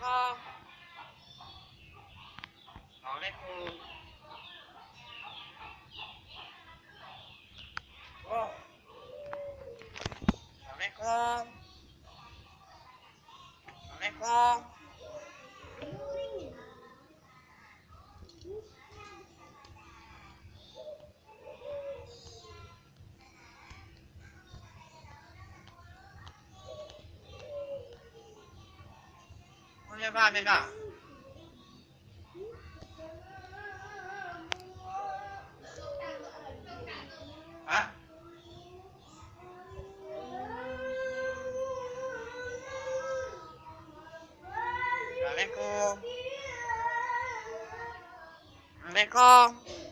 Assalamualaikum. Oh, Assalamualaikum. Assalamualaikum. Boleh Pak, Beda. Pak. Assalamualaikum. Assalamualaikum.